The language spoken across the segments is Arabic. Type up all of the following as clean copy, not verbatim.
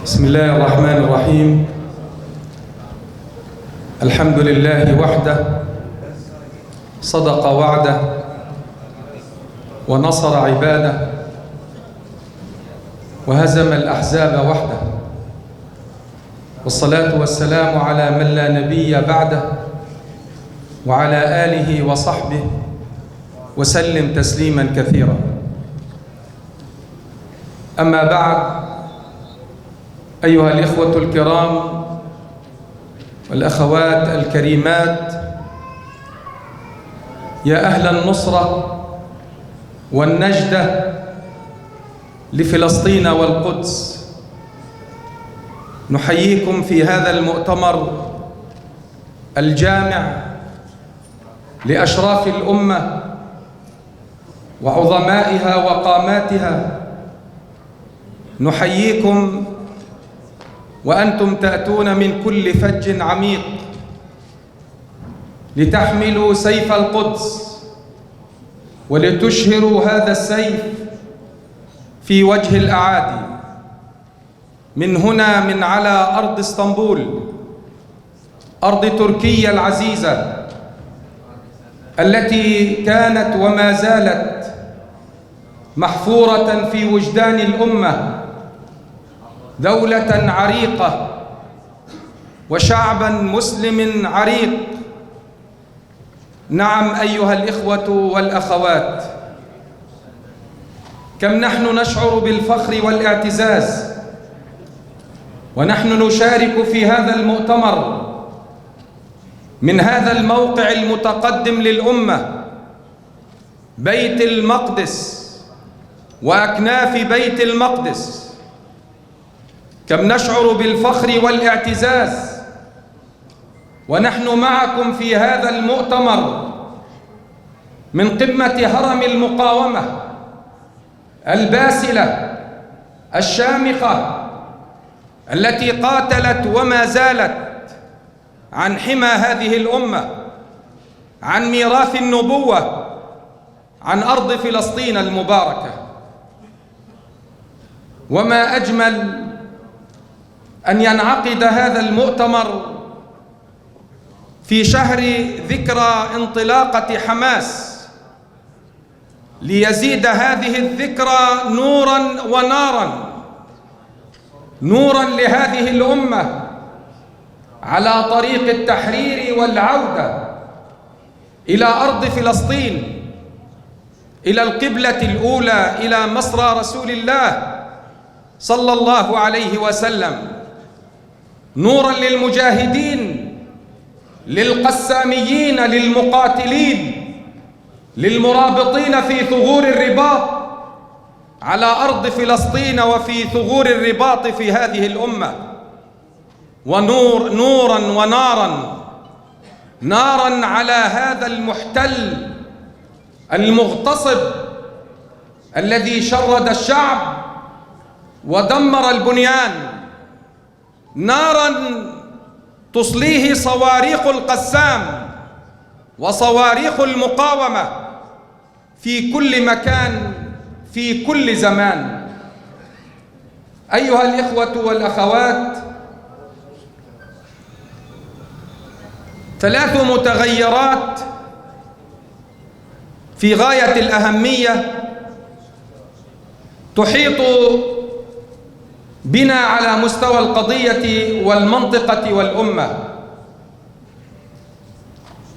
بسم الله الرحمن الرحيم. الحمد لله وحده صدق وعده ونصر عباده وهزم الأحزاب وحده، والصلاة والسلام على من لا نبي بعده وعلى آله وصحبه وسلم تسليما كثيرا. أما بعد، أيها الإخوة الكرام والأخوات الكريمات، يا أهل النصرة والنجدة لفلسطين والقدس، نحييكم في هذا المؤتمر الجامع لأشراف الأمة وعظمائها وقاماتها. نحييكم وأنتم تأتون من كل فج عميق لتحملوا سيف القدس ولتشهروا هذا السيف في وجه الأعادي من هنا، من على أرض اسطنبول، أرض تركيا العزيزة التي كانت وما زالت محفورة في وجدان الأمة، دولة عريقة وشعبا مسلم عريق. نعم أيها الإخوة والأخوات، كم نحن نشعر بالفخر والاعتزاز ونحن نشارك في هذا المؤتمر من هذا الموقع المتقدم للأمة، بيت المقدس وأكناف بيت المقدس. كم نشعر بالفخر والاعتزاز ونحن معكم في هذا المؤتمر من قمة هرم المقاومة الباسلة الشامخة التي قاتلت وما زالت عن حمى هذه الأمة، عن ميراث النبوة، عن أرض فلسطين المباركة. وما أجمل أن ينعقد هذا المؤتمر في شهر ذكرى انطلاقة حماس، ليزيد هذه الذكرى نوراً وناراً، نوراً لهذه الأمة على طريق التحرير والعودة إلى أرض فلسطين، إلى القبلة الأولى، إلى مصرى رسول الله صلى الله عليه وسلم، نوراً للمجاهدين، للقساميين، للمقاتلين، للمرابطين في ثغور الرباط على أرض فلسطين وفي ثغور الرباط في هذه الأمة. نوراً وناراً، ناراً على هذا المحتل المغتصب الذي شرد الشعب ودمر البنيان، ناراً تصليه صواريخ القسام وصواريخ المقاومة في كل مكان في كل زمان. أيها الإخوة والأخوات، 3 متغيرات في غاية الأهمية تحيط بنا على مستوى القضية والمنطقة والأمة،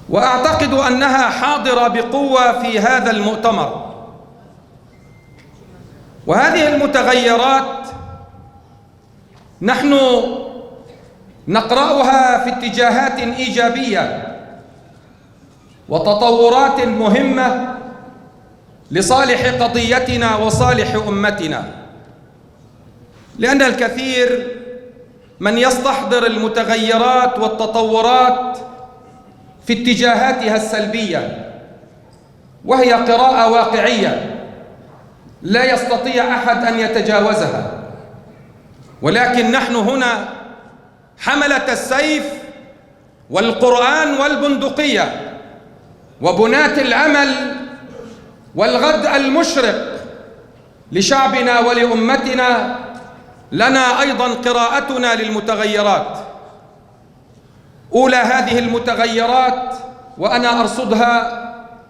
وأعتقد أنها حاضرة بقوة في هذا المؤتمر. وهذه المتغيرات نحن نقرأها في اتجاهات إيجابية وتطورات مهمة لصالح قضيتنا وصالح أمتنا، لأن الكثير من يستحضر المتغيرات والتطورات في اتجاهاتها السلبية، وهي قراءة واقعية لا يستطيع أحد أن يتجاوزها. ولكن نحن هنا حملة السيف والقرآن والبندقية وبنات الأمل والغد المشرق لشعبنا ولأمتنا لنا أيضا قراءتنا للمتغيرات. أولى هذه المتغيرات، وأنا أرصدها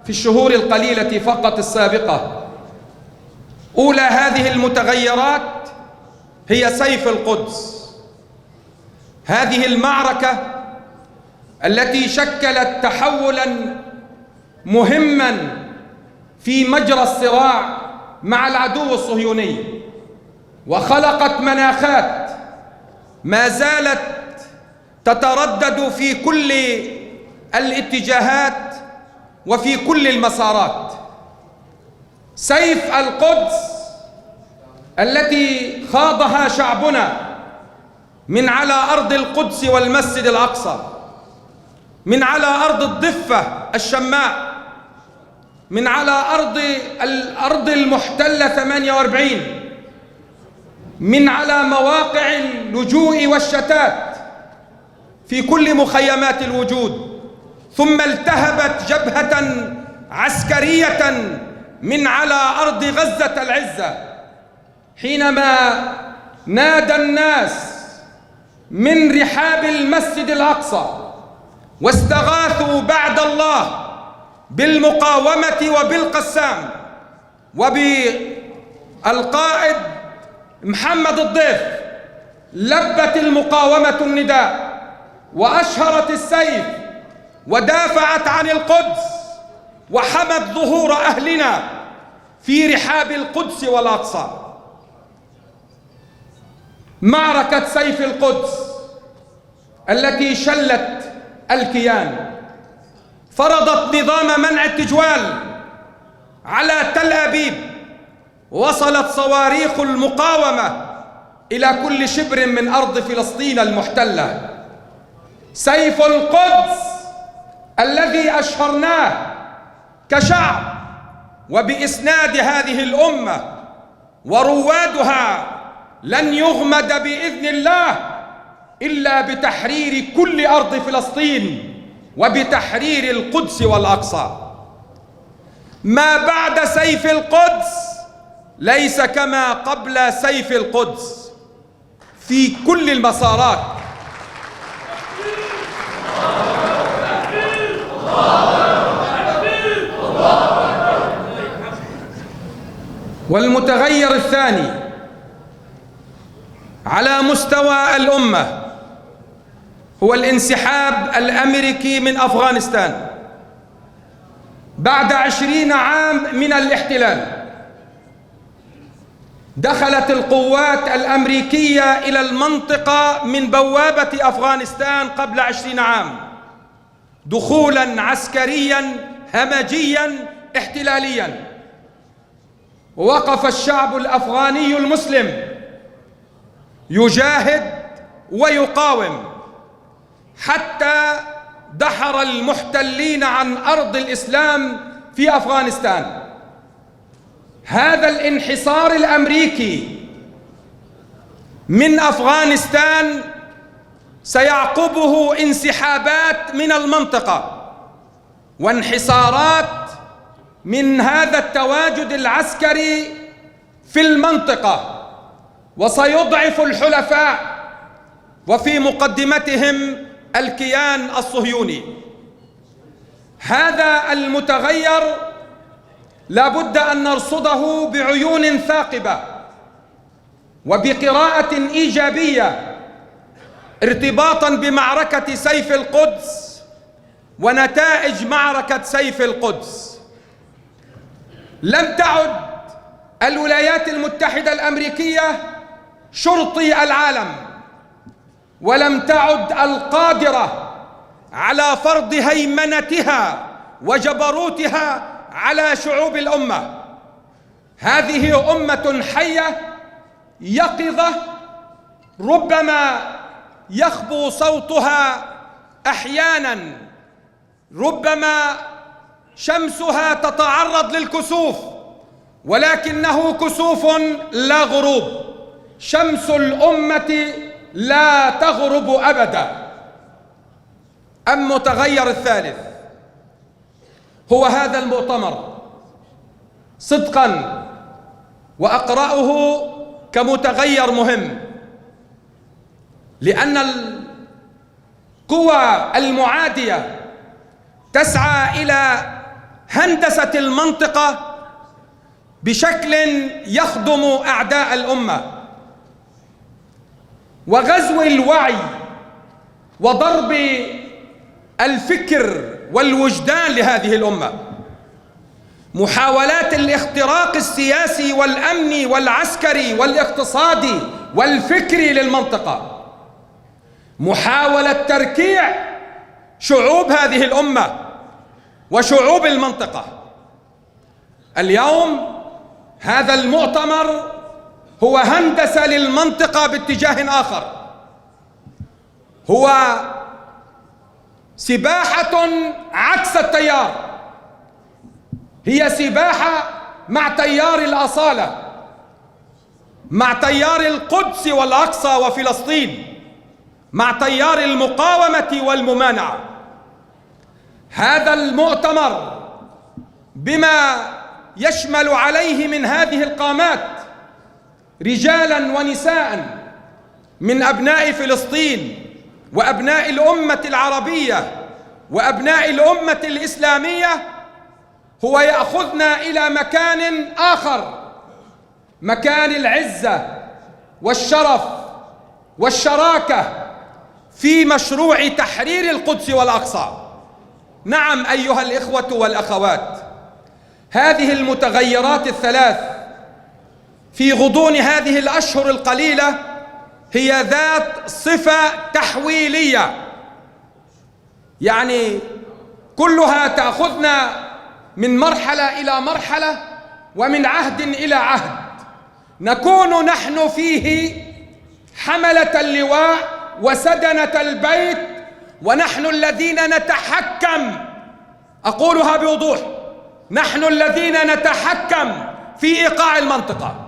في الشهور القليلة فقط السابقة، أولى هذه المتغيرات هي سيف القدس. هذه المعركة التي شكلت تحولاً مهماً في مجرى الصراع مع العدو الصهيوني، وخلقت مناخات ما زالت تتردد في كل الاتجاهات وفي كل المسارات. سيف القدس التي خاضها شعبنا من على أرض القدس والمسجد الأقصى، من على أرض الضفة الشماء، من على الأرض المحتلة 48، من على مواقع اللجوء والشتات في كل مخيمات الوجود، ثم التهبت جبهة عسكرية من على أرض غزة العزة، حينما نادى الناس من رحاب المسجد الأقصى واستغاثوا بعد الله بالمقاومة وبالقسام وبالقائد محمد الضيف. لبت المقاومة النداء وأشهرت السيف ودافعت عن القدس وحمت ظهور أهلنا في رحاب القدس والأقصى. معركة سيف القدس التي شلت الكيان فرضت نظام منع التجوال على تل أبيب، وصلت صواريخ المقاومة إلى كل شبر من أرض فلسطين المحتلة. سيف القدس الذي أشهرناه كشعب وبإسناد هذه الأمة وروادها لن يغمد بإذن الله إلا بتحرير كل أرض فلسطين وبتحرير القدس والأقصى. ما بعد سيف القدس ليس كما قبل سيف القدس في كل المسارات. والمتغير الثاني على مستوى الأمة هو الانسحاب الأمريكي من أفغانستان بعد 20 عام من الاحتلال. دخلت القوات الأمريكية إلى المنطقة من بوابة أفغانستان قبل 20 عام دخولاً عسكرياً همجياً احتلالياً. ووقف الشعب الأفغاني المسلم يجاهد ويقاوم حتى دحر المحتلين عن أرض الإسلام في أفغانستان. هذا الانحصار الأمريكي من أفغانستان سيعقبه انسحابات من المنطقة وانحصارات من هذا التواجد العسكري في المنطقة، وسيضعف الحلفاء وفي مقدمتهم الكيان الصهيوني. هذا المتغير لا بد أن نرصده بعيون ثاقبة وبقراءة إيجابية ارتباطاً بمعركة سيف القدس ونتائج معركة سيف القدس. لم تعد الولايات المتحدة الأمريكية شرطي العالم، ولم تعد القادرة على فرض هيمنتها وجبروتها على شعوب الأمة. هذه أمة حية يقظة، ربما يخبو صوتها أحيانا، ربما شمسها تتعرض للكسوف، ولكنه كسوف لا غروب. شمس الأمة لا تغرب أبدا. المتغير الثالث هو هذا المؤتمر صدقا، وأقرأه كمتغير مهم. لأن القوى المعادية تسعى إلى هندسة المنطقة بشكل يخدم أعداء الأمة وغزو الوعي وضرب الفكر والوجدان لهذه الأمة. محاولات الاختراق السياسي والأمني والعسكري والاقتصادي والفكري للمنطقة، محاولة تركيع شعوب هذه الأمة وشعوب المنطقة. اليوم هذا المؤتمر هو هندسة للمنطقة باتجاه آخر، هو سباحة عكس التيار، هي سباحة مع تيار الأصالة، مع تيار القدس والأقصى وفلسطين، مع تيار المقاومة والممانعة. هذا المؤتمر بما يشمل عليه من هذه القامات رجالا ونساء من أبناء فلسطين وأبناء الأمة العربية وأبناء الأمة الإسلامية، هو يأخذنا إلى مكان آخر، مكان العزة والشرف والشراكة في مشروع تحرير القدس والأقصى. نعم أيها الإخوة والأخوات، هذه المتغيرات الثلاث في غضون هذه الأشهر القليلة هي ذات صفة تحويلية، يعني كلها تأخذنا من مرحلة إلى مرحلة ومن عهد إلى عهد، نكون نحن فيه حملة اللواء وسدنة البيت، ونحن الذين نتحكم، أقولها بوضوح، نحن الذين نتحكم في إيقاع المنطقة.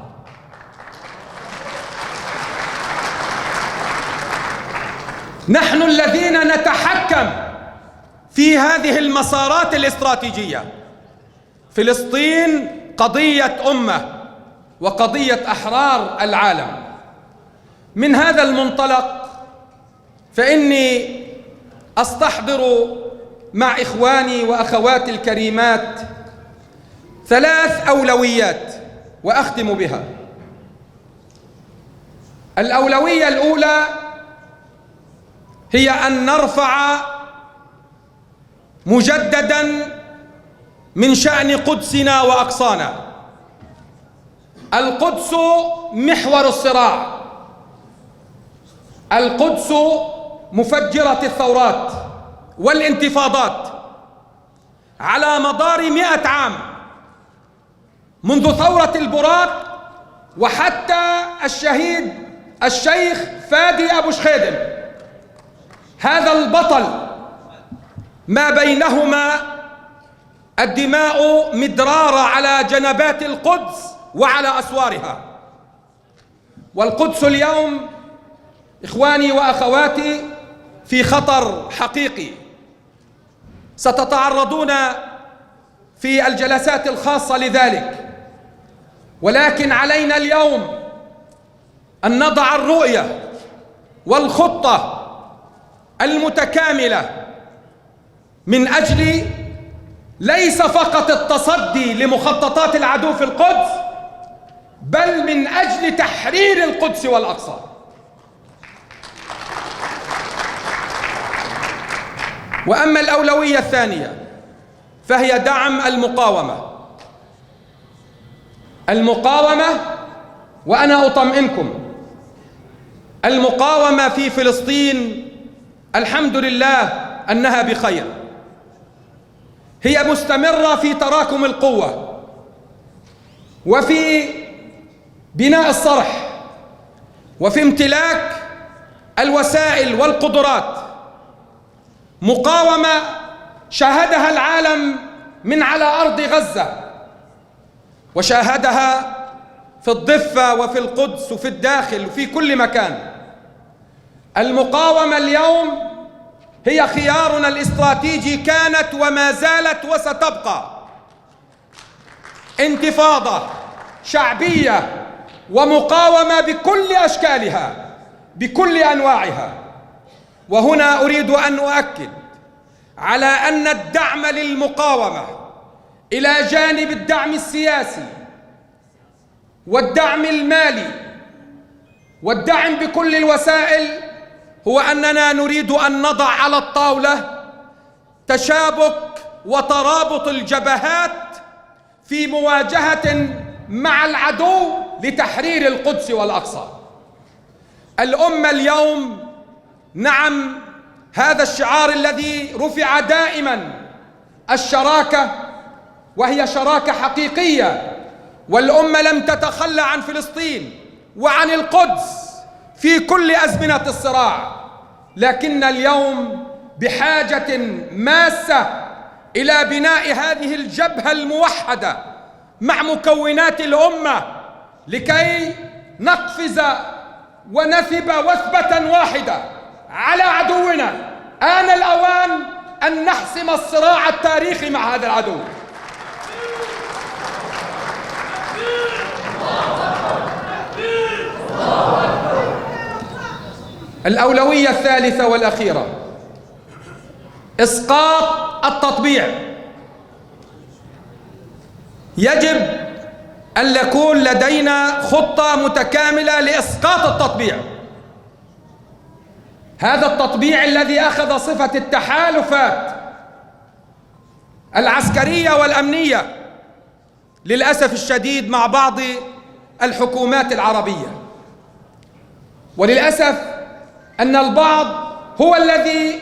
نحن الذين نتحكم في هذه المسارات الاستراتيجية. فلسطين قضية أمة وقضية أحرار العالم. من هذا المنطلق فإني أستحضر مع إخواني وأخواتي الكريمات ثلاث أولويات وأختم بها. الأولوية الأولى هي أن نرفع مجدداً من شأن قدسنا وأقصانا. القدس محور الصراع، القدس مفجرة الثورات والانتفاضات على مدار 100 عام، منذ ثورة البراق وحتى الشهيد الشيخ فادي أبو شخيدم. هذا البطل ما بينهما الدماء مدرارة على جنبات القدس وعلى أسوارها. والقدس اليوم إخواني وأخواتي في خطر حقيقي، ستتعرضون في الجلسات الخاصة لذلك، ولكن علينا اليوم أن نضع الرؤية والخطة المتكاملة من أجل ليس فقط التصدي لمخططات العدو في القدس، بل من أجل تحرير القدس والأقصى. وأما الأولوية الثانية فهي دعم المقاومة. المقاومة، وأنا أطمئنكم، المقاومة في فلسطين الحمد لله أنها بخير، هي مستمرة في تراكم القوة وفي بناء الصرح وفي امتلاك الوسائل والقدرات. مقاومة شاهدها العالم من على أرض غزة، وشاهدها في الضفة وفي القدس وفي الداخل وفي كل مكان. المقاومة اليوم هي خيارنا الاستراتيجي، كانت وما زالت وستبقى. انتفاضة شعبية ومقاومة بكل أشكالها بكل أنواعها. وهنا أريد أن أؤكد على أن الدعم للمقاومة إلى جانب الدعم السياسي والدعم المالي والدعم بكل الوسائل هو أننا نريد أن نضع على الطاولة تشابك وترابط الجبهات في مواجهة مع العدو لتحرير القدس والأقصى. الأمة اليوم، نعم، هذا الشعار الذي رفع دائما، الشراكة، وهي شراكة حقيقية، والأمة لم تتخلى عن فلسطين وعن القدس في كل أزمنة الصراع، لكن اليوم بحاجة ماسة إلى بناء هذه الجبهة الموحدة مع مكونات الأمة لكي نقفز ونثب وثبة واحدة على عدونا. آن الأوان أن نحسم الصراع التاريخي مع هذا العدو. الأولوية الثالثة والأخيرة إسقاط التطبيع. يجب أن يكون لدينا خطة متكاملة لإسقاط التطبيع، هذا التطبيع الذي أخذ صفة التحالفات العسكرية والأمنية للأسف الشديد مع بعض الحكومات العربية. وللأسف أن البعض هو الذي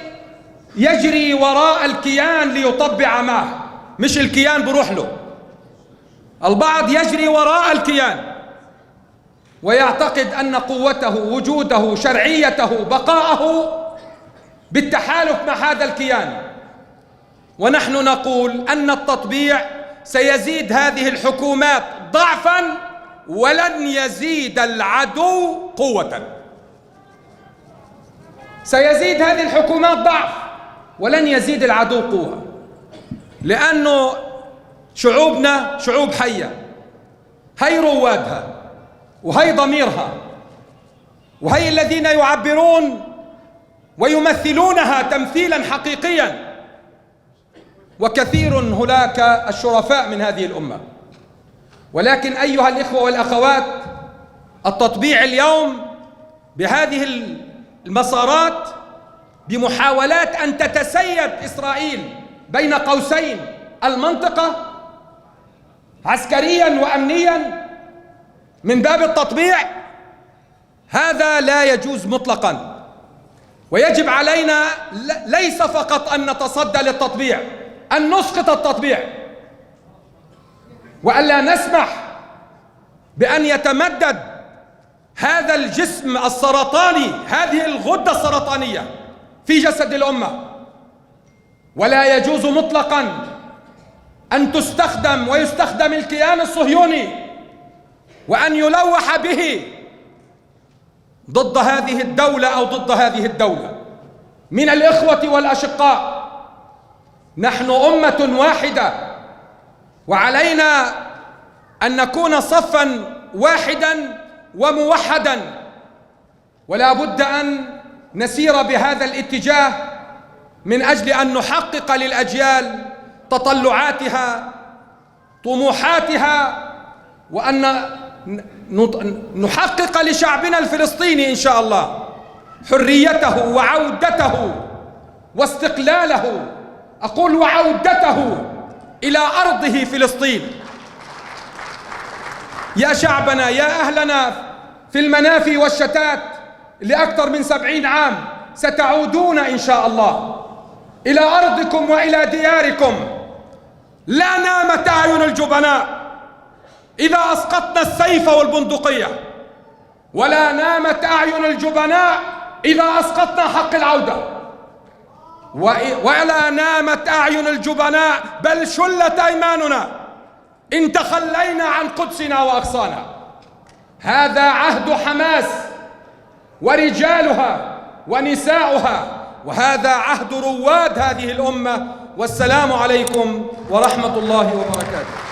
يجري وراء الكيان ليطبع معه، مش الكيان بروح له. البعض يجري وراء الكيان ويعتقد أن قوته، وجوده، شرعيته، بقاءه بالتحالف مع هذا الكيان. ونحن نقول أن التطبيع سيزيد هذه الحكومات ضعفا ولن يزيد العدو قوة. سيزيد هذه الحكومات ضعف ولن يزيد العدو قوة، لأنه شعوبنا شعوب حية، هي روادها وهي ضميرها وهي الذين يعبرون ويمثلونها تمثيلا حقيقيا، وكثير هناك الشرفاء من هذه الأمة. ولكن أيها الإخوة والأخوات، التطبيع اليوم بهذه المسارات بمحاولات أن تتسيد إسرائيل بين قوسين المنطقة عسكريا وأمنيا من باب التطبيع، هذا لا يجوز مطلقا. ويجب علينا ليس فقط أن نتصدى للتطبيع، أن نسقط التطبيع، وألا نسمح بأن يتمدد هذا الجسم السرطاني، هذه الغدة السرطانية في جسد الأمة. ولا يجوز مطلقا أن تستخدم ويستخدم الكيان الصهيوني وأن يلوح به ضد هذه الدولة أو ضد هذه الدولة. من الإخوة والأشقاء، نحن أمة واحدة، وعلينا أن نكون صفا واحدا وموحدا، ولا بد أن نسير بهذا الاتجاه من أجل أن نحقق للأجيال تطلعاتها، طموحاتها، وأن نحقق لشعبنا الفلسطيني إن شاء الله حريته وعودته واستقلاله، أقول وعودته إلى أرضه فلسطين. يا شعبنا، يا أهلنا في المنافي والشتات لأكثر من 70 عام، ستعودون إن شاء الله إلى أرضكم وإلى دياركم. لا نامت أعين الجبناء إذا أسقطنا السيف والبندقية، ولا نامت أعين الجبناء إذا أسقطنا حق العودة، ولا نامت أعين الجبناء بل شلت أيماننا إن تخلينا عن قدسنا وأقصانا. هذا عهد حماس ورجالها ونساؤها، وهذا عهد رواد هذه الأمة. والسلام عليكم ورحمة الله وبركاته.